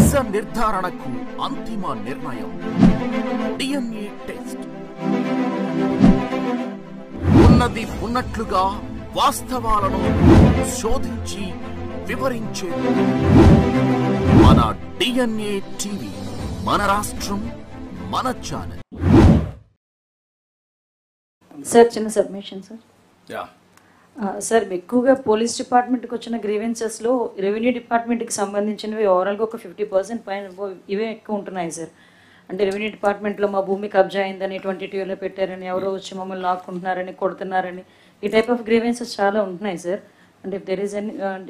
నిజ నిర్ధారణకు అంతిమ నిర్ణయం DNA టెస్ట్. ఉన్నది ఉన్నట్లుగా వాస్తవాలను శోధించి వివరించే మన DNA టీవీ, మన రాష్ట్రం, మన ఛానల్. సార్ చిన్న సబ్మిషన్ సార్. సార్ ఎక్కువగా పోలీస్ డిపార్ట్మెంట్కి వచ్చిన గ్రీవెన్సెస్లో రెవెన్యూ డిపార్ట్మెంట్కి సంబంధించినవి ఓవరాల్గా ఒక 50% పైన ఇవే ఎక్కువ ఉంటున్నాయి సార్. అంటే రెవెన్యూ డిపార్ట్మెంట్లో మా భూమి కబ్జా అయిందని 22లో పెట్టారని, ఎవరో వచ్చి మమ్మల్ని లాక్కుంటున్నారని, కొడుతున్నారని, ఈ టైప్ ఆఫ్ గ్రీవెన్సెస్ చాలా ఉంటున్నాయి సార్. అంటే if there is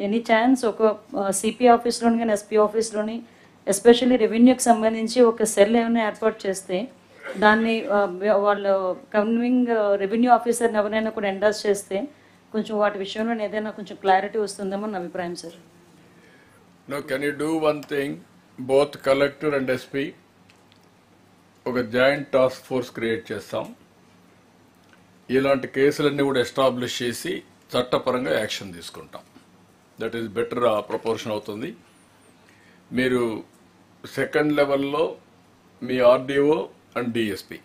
any chance ఒక సిపి ఆఫీస్లోని కానీ ఎస్పీ ఆఫీస్లోని ఎస్పెషల్లీ రెవెన్యూకి సంబంధించి ఒక సెల్ ఏమైనా ఏర్పాటు చేస్తే దాన్ని వాళ్ళు కన్వింగ్ రెవెన్యూ ఆఫీసర్ని ఎవరైనా కూడా ఎండాస్ చేస్తే కొంచెం వాటి విషయంలో ఏదైనా కొంచెం క్లారిటీ వస్తుందేమో నా అభిప్రాయం sir. No can you do one thing, both collector and SP ఒక జాయింట్ టాస్క్ ఫోర్స్ క్రియేట్ చేస్తాం. ఇలాంటి కేసులన్నీ కూడా ఎస్టాబ్లిష్ చేసి చట్టపరంగా యాక్షన్ తీసుకుంటాం. దట్ ఈస్ బెటర్ ప్రపోర్షన్ అవుతుంది. మీరు సెకండ్ లెవెల్లో మీ ఆర్డీఓ అండ్ డిఎస్పీ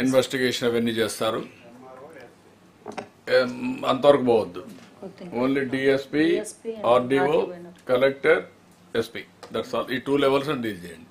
ఇన్వెస్టిగేషన్ అవన్నీ చేస్తారు. అంతవరకు పోవద్దు. Only DSP, RDO, collector, SP, that's all. ఈ 2 లెవెల్స్ డీల్ చేయండి.